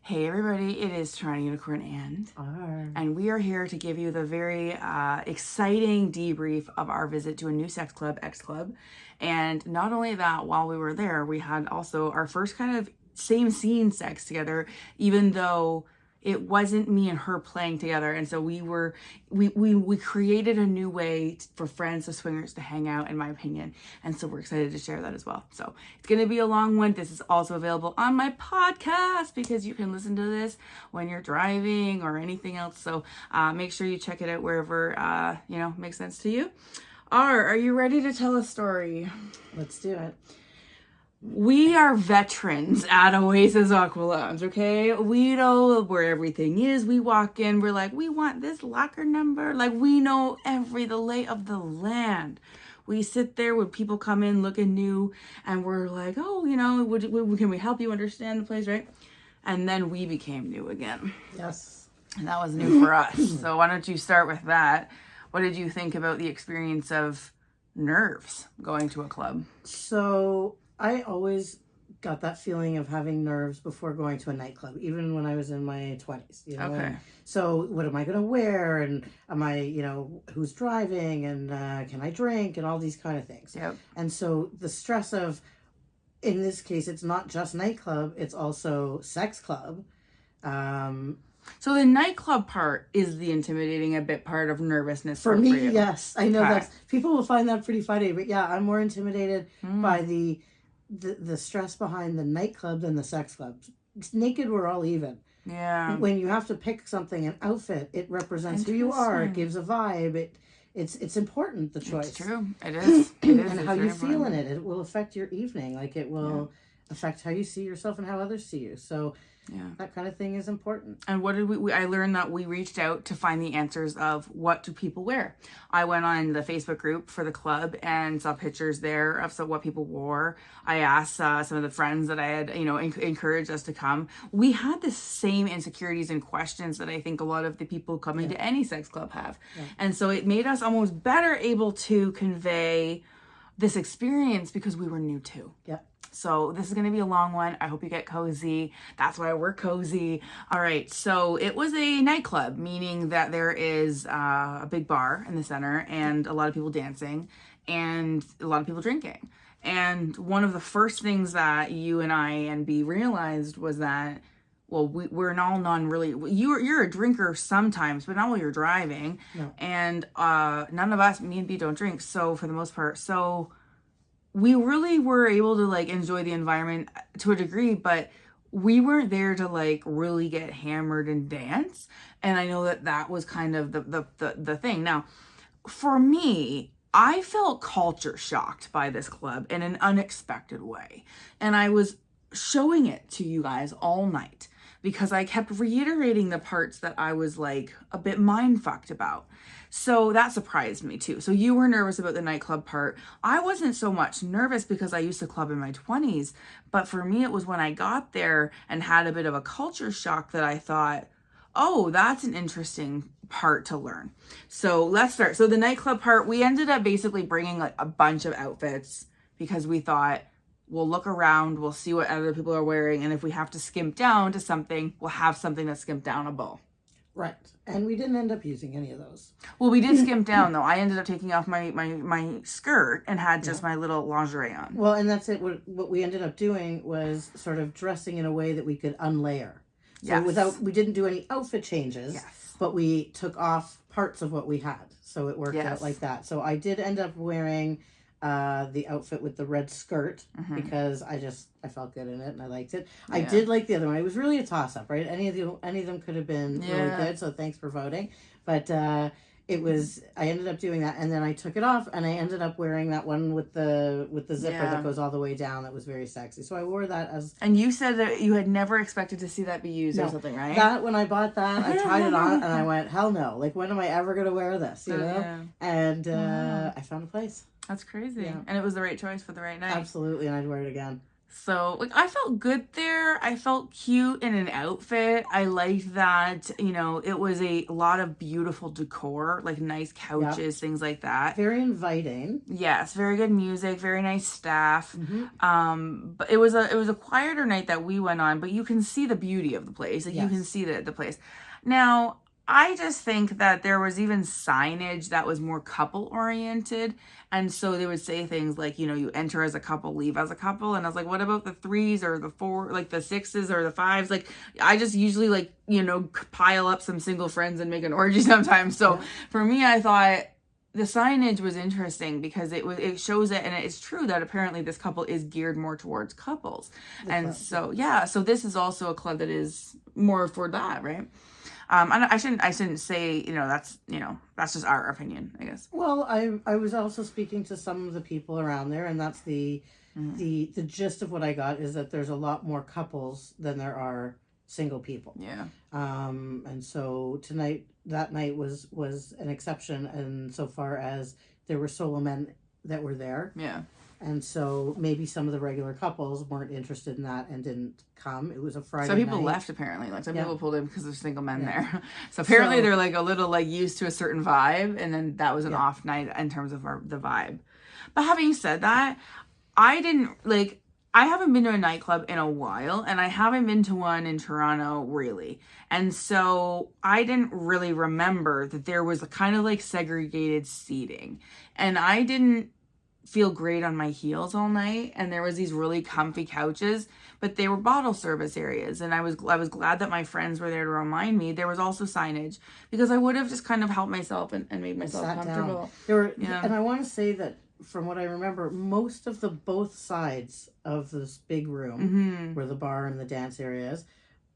Hey everybody, it is TorontoUnicorn and we are here to give you the very exciting debrief of our visit to a new sex club, X Club. And not only that, while we were there, we had also our first kind of same scene sex together, even though it wasn't me and her playing together. And so we created a new way for friends of swingers to hang out, in my opinion. And so we're excited to share that as well. So it's going to be a long one. This is also available on my podcast because you can listen to this when you're driving or anything else. So make sure you check it out wherever, makes sense to you. Are you ready to tell a story? Let's do it. We are veterans at Oasis Aqua Lounge, okay? We know where everything is. We walk in, we're like, we want this locker number. Like, we know the lay of the land. We sit there when people come in looking new, and we're like, oh, can we help you understand the place, right? And then we became new again. Yes. And that was new for us. So why don't you start with that? What did you think about the experience of nerves going to a club? So I always got that feeling of having nerves before going to a nightclub, even when I was in my 20s. Okay. And so what am I going to wear? And am I, who's driving? And can I drink? And all these kind of things. Yep. And so the stress of, in this case, it's not just nightclub, it's also sex club. So the nightclub part is the intimidating a bit part of nervousness for me. Yes, I know that people will find that pretty funny, but yeah, I'm more intimidated by the stress behind the nightclub than the sex club. Naked, we're all even. Yeah. When you have to pick something, an outfit, it represents who you are. It gives a vibe. It's important, the choice. It's true. It is. It is. And how you feel in it. It will affect your evening. Like, it will affect how you see yourself and how others see you. So that kind of thing is important. And what did I learned that we reached out to find the answers of what do people wear. I went on the Facebook group for the club and saw pictures there of what people wore. I asked some of the friends that I had, encouraged us to come. We had the same insecurities and questions that I think a lot of the people coming to any sex club have. Yeah. And so it made us almost better able to convey this experience because we were new too. Yeah. So this is going to be a long one. I hope you get cozy. That's why we're cozy. All right. So it was a nightclub, meaning that there is a big bar in the center and a lot of people dancing and a lot of people drinking. And one of the first things that you and I and B realized was that, well, we're all you're a drinker sometimes, but not while you're driving. No. And none of us, me and B, don't drink. So for the most part, we really were able to enjoy the environment to a degree, but we weren't there to really get hammered and dance. And I know that was kind of the thing. Now, for me, I felt culture shocked by this club in an unexpected way. And I was showing it to you guys all night because I kept reiterating the parts that I was a bit mind fucked about. So that surprised me too. So you were nervous about the nightclub part. I wasn't so much nervous because I used to club in my 20s. But for me, it was when I got there and had a bit of a culture shock that I thought, oh, that's an interesting part to learn. So let's start. So the nightclub part, we ended up basically bringing a bunch of outfits because we thought, we'll look around, we'll see what other people are wearing. And if we have to skimp down to something, we'll have something that's skimp downable. Right. And we didn't end up using any of those. Well, we did skimp down, though. I ended up taking off my skirt and had just my little lingerie on. Well, and that's it. What we ended up doing was sort of dressing in a way that we could unlayer. So we didn't do any outfit changes, but we took off parts of what we had. So it worked out like that. So I did end up wearing the outfit with the red skirt because I felt good in it and I liked it. I did like the other one. It was really a toss up, right? Any of them could have been really good. So thanks for voting. But I ended up doing that, and then I took it off, and I ended up wearing that one with the zipper that goes all the way down. That was very sexy. So I wore that as. And you said that you had never expected to see that be used or something, right? That when I bought that, I tried it on, and I went, hell no! When am I ever gonna wear this? You know? Yeah. And I found a place. That's crazy. Yeah. And it was the right choice for the right night. Absolutely, and I'd wear it again. So, like, I felt good there. I felt cute in an outfit. I liked that, you know, it was a lot of beautiful decor, like nice couches, things like that. Very inviting. Yes, very good music, very nice staff. But it was a quieter night that we went on, but you can see the beauty of the place. Like, you can see the place. Now, I just think that there was even signage that was more couple oriented. And so they would say things like, you know, you enter as a couple, leave as a couple. And I was like, what about the 3s or the 4, like the 6s or the 5s? Like, I just usually, like, you know, pile up some single friends and make an orgy sometimes. So for me, I thought the signage was interesting because it shows it, and it's true that apparently this couple is geared more towards couples. And so, so this is also a club that is more for that, right? I shouldn't say, that's just our opinion, I guess. Well, I was also speaking to some of the people around there, and that's the gist of what I got is that there's a lot more couples than there are single people. Yeah. And so that night was an exception, and so far as there were solo men that were there. Yeah. And so maybe some of the regular couples weren't interested in that and didn't come. It was a Friday night. Some people night. left, apparently. Like, some people pulled in because there's single men there. So apparently they're, like, a little, like, used to a certain vibe. And then that was an off night in terms of the vibe. But having said that, I haven't been to a nightclub in a while. And I haven't been to one in Toronto, really. And so I didn't really remember that there was kind of, like, segregated seating. And I didn't feel great on my heels all night, and there was these really comfy couches, but they were bottle service areas, and I was glad that my friends were there to remind me. There was also signage because I would have just kind of helped myself and made myself comfortable. And I want to say that from what I remember, most of both sides of this big room where the bar and the dance area is,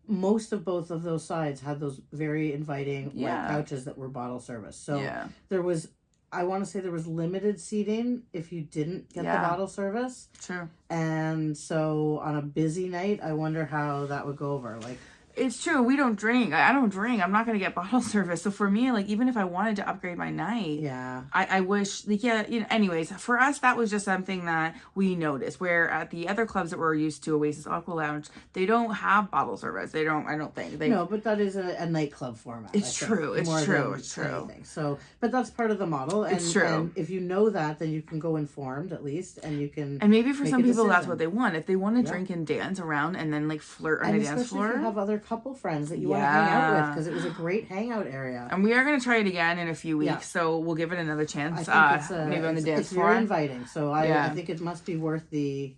most of both of those sides had those very inviting white couches that were bottle service. So there was, I want to say there was limited seating if you didn't get the bottle service. True. And so on a busy night, I wonder how that would go over. Like, it's true. We don't drink. I don't drink. I'm not going to get bottle service. So for me, like, even if I wanted to upgrade my night, I wish, like, anyways, for us, that was just something that we noticed. Where at the other clubs that we're used to, Oasis Aqua Lounge, they don't have bottle service. I don't think. No, but that is a nightclub format. It's true. It's true. It's true. Anything. So, but that's part of the model. And, it's true. And if you know that, then you can go informed at least, and you can. And maybe for some people, that's what they want. If they want to drink and dance around and then, like, flirt on a dance floor. If you have other couple friends that you want to hang out with, because it was a great hangout area. And we are going to try it again in a few weeks, so we'll give it another chance. Maybe on the dance floor. It's very inviting, so I think it must be worth the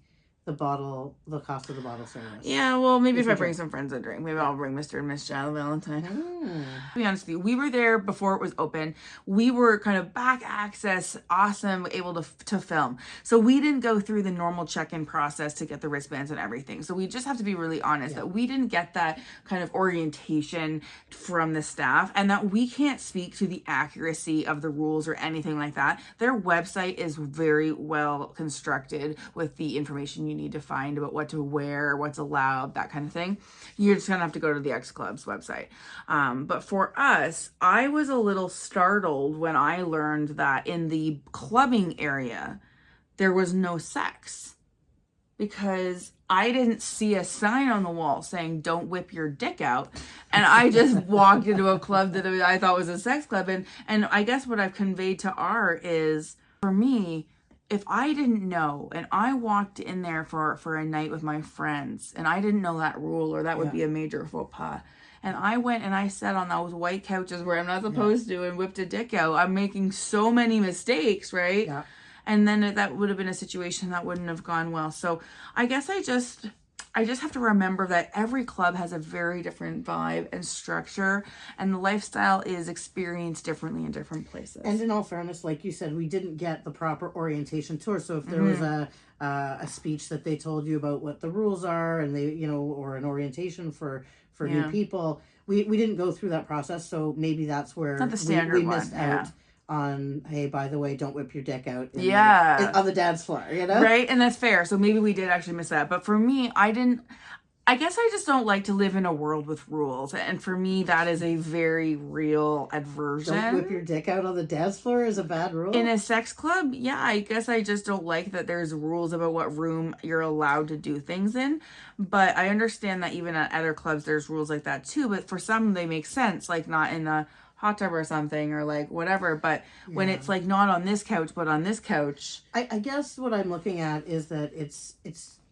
cost of the bottle service. Yeah, well, maybe if I bring some friends a drink, maybe I'll bring Mr. and Miss Jana Valentine. To be honest with you, we were there before it was open. We were kind of back access, awesome, able to film. So we didn't go through the normal check-in process to get the wristbands and everything. So we just have to be really honest that we didn't get that kind of orientation from the staff, and that we can't speak to the accuracy of the rules or anything like that. Their website is very well constructed with the information you need to find about what to wear, what's allowed, that kind of thing. You're just gonna have to go to the X Club's website. But for us, I was a little startled when I learned that in the clubbing area, there was no sex, because I didn't see a sign on the wall saying "Don't whip your dick out," and I just walked into a club that I thought was a sex club, and I guess what I've conveyed to R is, for me, if I didn't know and I walked in there for a night with my friends and I didn't know that rule, or that would be a major faux pas, and I went and I sat on those white couches where I'm not supposed to and whipped a dick out, I'm making so many mistakes, right? Yeah. And then that would have been a situation that wouldn't have gone well. So I guess I just have to remember that every club has a very different vibe and structure, and the lifestyle is experienced differently in different places. And in all fairness, like you said, we didn't get the proper orientation tour. So if there was a speech that they told you about what the rules are, and they, or an orientation for new people, we didn't go through that process. So maybe that's where not the standard we missed out on, hey, by the way, don't whip your dick out on the dance floor, Right, and that's fair. So maybe we did actually miss that. But for me, I didn't... I guess I just don't like to live in a world with rules. And for me, that is a very real aversion. Don't whip your dick out on the dance floor is a bad rule? In a sex club, yeah, I guess I just don't like that there's rules about what room you're allowed to do things in. But I understand that even at other clubs, there's rules like that too. But for some, they make sense, like not in the hot tub or something or like whatever. But when it's like not on this couch, but on this couch. I guess what I'm looking at is that it's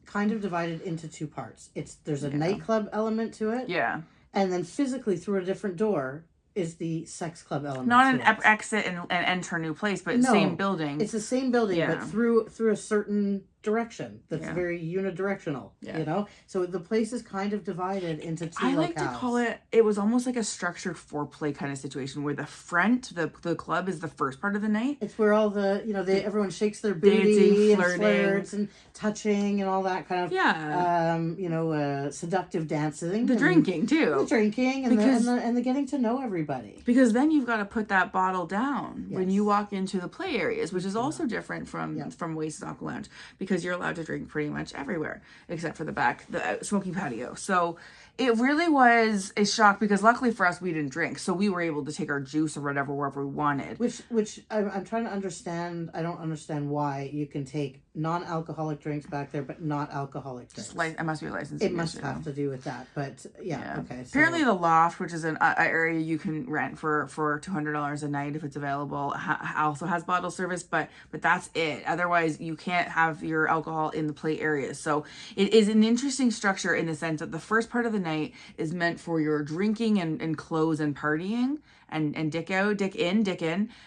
kind of divided into two parts. There's a nightclub element to it. Yeah. And then physically through a different door is the sex club element. Not an exit and enter a new place, but same building. It's the same building, but through a certain direction that's very unidirectional, you know? So the place is kind of divided into two locales. I like to call it was almost like a structured foreplay kind of situation where the front, the club is the first part of the night. It's where all the, everyone shakes their booty and flirts and touching and all that kind of, seductive dancing. The drinking too. The drinking and the getting to know everybody. Because then you've got to put that bottle down when you walk into the play areas, which is also different from Mississauga Lounge. Because you're allowed to drink pretty much everywhere except for the smoking patio. So it really was a shock because luckily for us, we didn't drink. So we were able to take our juice or whatever wherever we wanted. Which I'm trying to understand. I don't understand why you can take non-alcoholic drinks back there, but not alcoholic drinks. It must be a licensing issue. It must have to do with that. But okay. So. Apparently the Loft, which is an area you can rent for $200 a night if it's available, also has bottle service, but that's it. Otherwise, you can't have your alcohol in the play areas. So it is an interesting structure in the sense that the first part of the night is meant for your drinking and clothes and partying and dick out, dick in.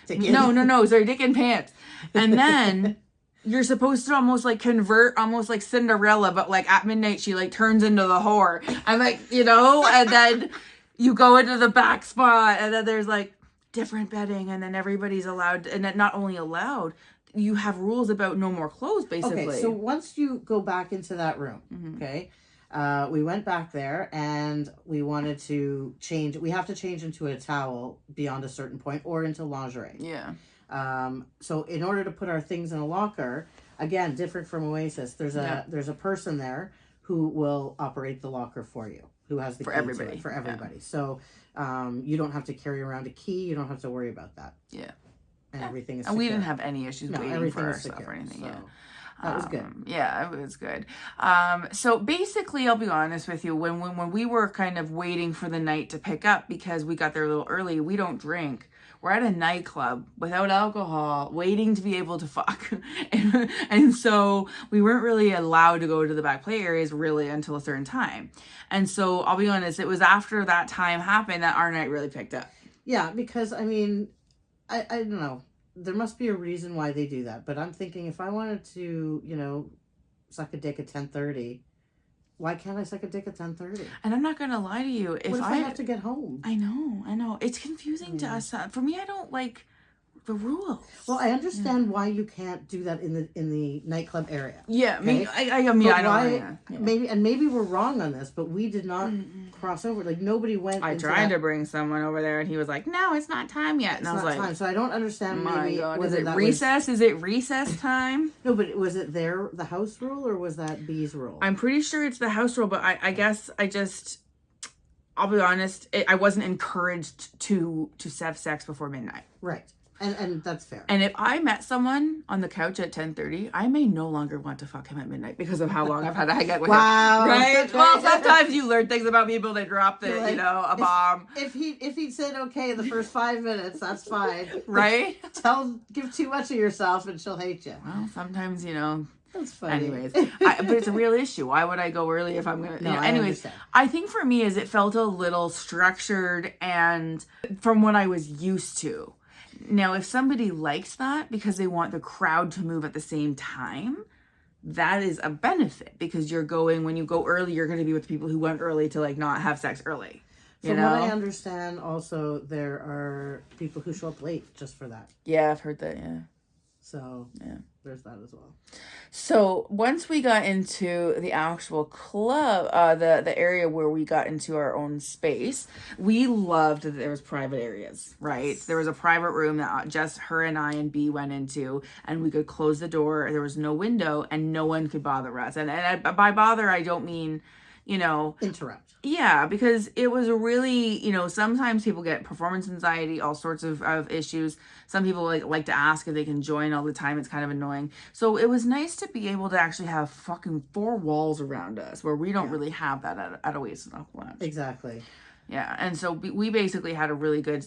No, sorry, dick in pants. And then you're supposed to almost like convert almost like Cinderella, but like at midnight she like turns into the whore. And like, and then you go into the back spot and then there's like different bedding and then everybody's allowed, and then not only allowed, you have rules about no more clothes basically. Okay, so once you go back into that room, okay, we went back there and we wanted to change. We have to change into a towel beyond a certain point or into lingerie. Yeah. So in order to put our things in a locker, again, different from Oasis, there's a person there who will operate the locker for you, who has the key everybody. For everybody. Yeah. So you don't have to carry around a key. You don't have to worry about that. Yeah. And everything is secure. secure. And we didn't have any issues waiting for our stuff or anything. So. Yeah. That was good. Yeah, it was good. So basically, I'll be honest with you, when we were kind of waiting for the night to pick up because we got there a little early, we don't drink. We're at a nightclub without alcohol, waiting to be able to fuck. and so we weren't really allowed to go to the back play areas really until a certain time. And so I'll be honest, it was after that time happened that our night really picked up. Yeah, because I mean, I don't know. There must be a reason why they do that. But I'm thinking if I wanted to, suck a dick at 10:30, why can't I suck a dick at 10:30? And I'm not going to lie to you. What if I have to get home? I know. It's confusing to us. For me, I don't like the rules. Well, I understand why you can't do that in the nightclub area. Yeah, okay? I don't know. Maybe we're wrong on this, but we did not cross over. Like nobody went. I tried to bring someone over there, and he was like, "No, it's not time yet." And I was like, time. So I don't understand. My God, is it recess? Is it recess time? No, but was it the house rule, or was that B's rule? I'm pretty sure it's the house rule, but I guess I'll be honest, I wasn't encouraged to have sex before midnight. Right. And that's fair. And if I met someone on the couch at 10:30, I may no longer want to fuck him at midnight because of how long I've had to hang out with him. Right? Well, sometimes you learn things about people. They drop a bomb. If he said okay the first 5 minutes, that's fine. Right? Give too much of yourself and she'll hate you. Well, sometimes That's funny. Anyways, but it's a real issue. Why would I go early if I'm gonna? Anyways, I think for me is it felt a little structured and from what I was used to. Now, if somebody likes that because they want the crowd to move at the same time, that is a benefit because when you go early, you're going to be with people who went early to not have sex early. From what I understand, also, there are people who show up late just for that. Yeah, I've heard that, yeah. So, there's that as well. So, once we got into the actual club, the area where we got into our own space, we loved that there was private areas, right? Yes. There was a private room that just her and I and B went into, and we could close the door. There was no window, and no one could bother us. And by bother, I don't mean... interrupt. Yeah, because it was a really, sometimes people get performance anxiety, all sorts of issues. Some people like to ask if they can join all the time. It's kind of annoying. So it was nice to be able to actually have fucking 4 walls around us where we don't really have that at Oasis and Aqua Lounge. Exactly. Yeah, and so we basically had a really good,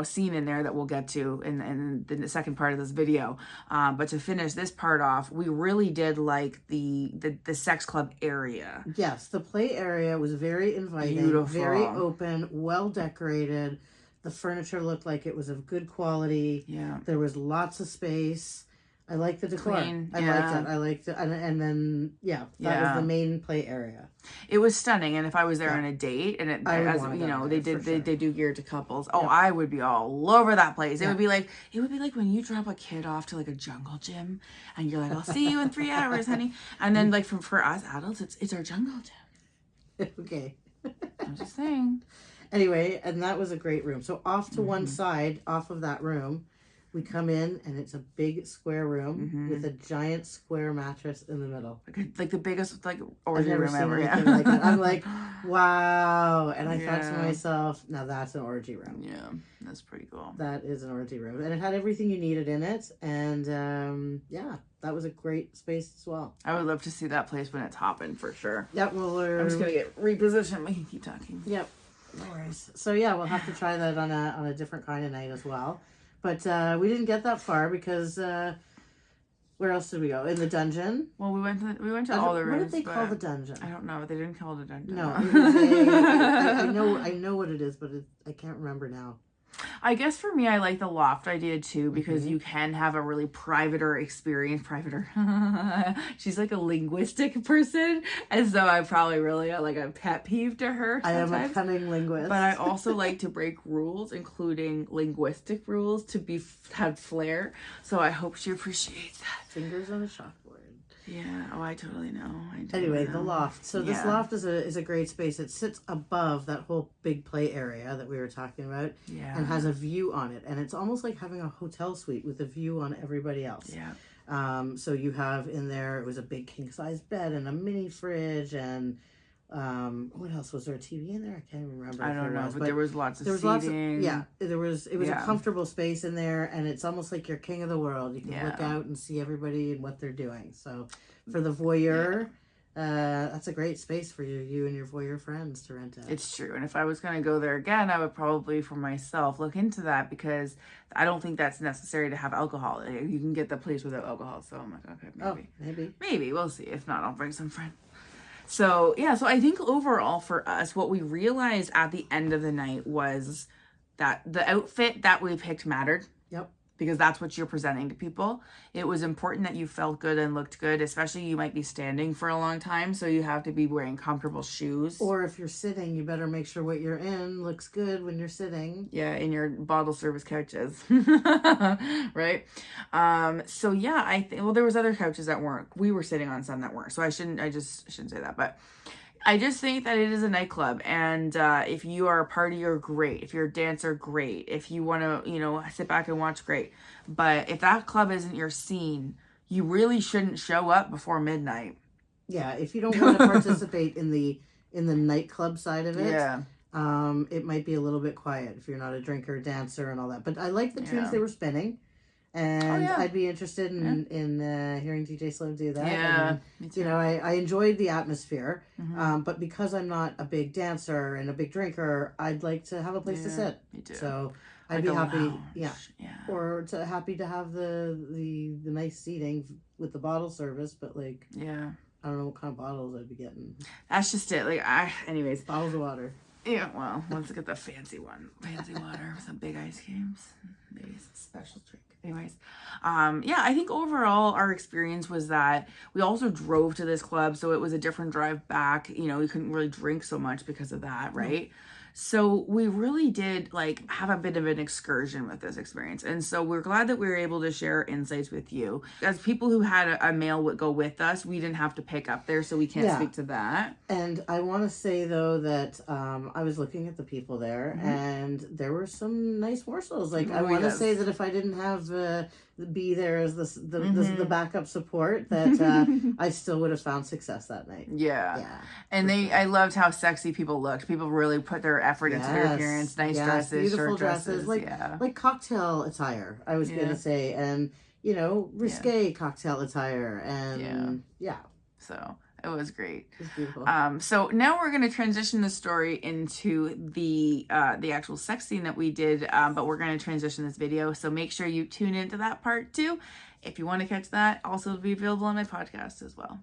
scene in there that we'll get to in the second part of this video. But to finish this part off, we really did like the sex club area. Yes, the play area was very inviting, beautiful, very open, well decorated. The furniture looked like it was of good quality. Yeah, there was lots of space. I liked the decor. Clean. I liked it. I liked it. And then, that was the main play area. It was stunning. And if I was there on a date, and they do geared to couples. Oh, I would be all over that place. It would be like when you drop a kid off to like a jungle gym, and you're like, I'll see you in 3 hours, honey. And then like for us adults, it's our jungle gym. Okay. I'm just saying. Anyway, and that was a great room. So off to one side, off of that room, we come in, and it's a big square room with a giant square mattress in the middle. Like the biggest orgy room ever. Yeah. Like that. I'm like, wow. And I thought to myself, now that's an orgy room. Yeah, that's pretty cool. That is an orgy room. And it had everything you needed in it. And that was a great space as well. I would love to see that place when it's hopping for sure. Yep. Well, I'm just going to get repositioned. We can keep talking. Yep. No worries. So yeah, we'll have to try that on a different kind of night as well. But we didn't get that far because where else did we go? In the dungeon. Well, we went to all the rooms. What did they call the dungeon? I don't know. They didn't call it a dungeon. No, it was I know what it is, but I can't remember now. I guess for me, I like the loft idea too, because you can have a really privater experience. She's like a linguistic person, and so I probably really like a pet peeve to her sometimes. I am a cunning linguist. But I also like to break rules, including linguistic rules, to have flair. So I hope she appreciates that. Fingers on the chalkboard. Yeah. Oh, I totally know. Anyway, the loft. So this loft is a great space. It sits above that whole big play area that we were talking about. Yeah. And has a view on it. And it's almost like having a hotel suite with a view on everybody else. Yeah. So you have in there, it was a big king size bed and a mini fridge and what else was there? A TV in there? I can't even remember. I don't know, but there was lots of seating. It was a comfortable space in there, and it's almost like you're king of the world. You can look out and see everybody and what they're doing. So for the voyeur, that's a great space for you and your voyeur friends to rent out. It's true. And if I was going to go there again, I would probably for myself look into that, because I don't think that's necessary to have alcohol. You can get the place without alcohol. So I'm like, okay, maybe we'll see. If not, I'll bring some friend. So, so I think overall for us, what we realized at the end of the night was that the outfit that we picked mattered. Yep. Because that's what you're presenting to people. It was important that you felt good and looked good, especially you might be standing for a long time, so you have to be wearing comfortable shoes. Or if you're sitting, you better make sure what you're in looks good when you're sitting. Yeah, in your bottle service couches. Right? So yeah, I think, there was other couches that weren't. We were sitting on some that weren't. So I shouldn't say that, but I just think that it is a nightclub, and if you are a partier, great. If you're a dancer, great. If you want to, sit back and watch, great. But if that club isn't your scene, you really shouldn't show up before midnight. Yeah, if you don't want to participate in the nightclub side of it, it might be a little bit quiet if you're not a drinker, dancer, and all that. But I like the tunes they were spinning. And I'd be interested in hearing DJ Slow do that. Yeah, and, me too. I enjoyed the atmosphere, but because I'm not a big dancer and a big drinker, I'd like to have a place to sit. Me too. So I'd be happy, or happy to have the nice seating with the bottle service, but I don't know what kind of bottles I'd be getting. That's just it. Anyways, bottles of water. Yeah, well, let's get the fancy one. Fancy water with some big ice cubes. Maybe some special drink. Anyways, I think overall our experience was that we also drove to this club, so it was a different drive back. We couldn't really drink so much because of that, right? So we really did have a bit of an excursion with this experience. And so we're glad that we were able to share insights with you. As people who had a male would go with us, we didn't have to pick up there, so we can't speak to that. And I want to say, though, that I was looking at the people there, and there were some nice morsels. I want to say that if I didn't have be there as the backup support, that I still would have found success that night. Yeah. And I loved how sexy people looked. People really put their effort into their appearance. Nice dresses, beautiful short dresses. Like cocktail attire, I was going to say, and risque cocktail attire, and so it was great. It was beautiful. So now we're going to transition the story into the actual sex scene that we did, but we're going to transition this video. So make sure you tune into that part too. If you want to catch that, also it'll be available on my podcast as well.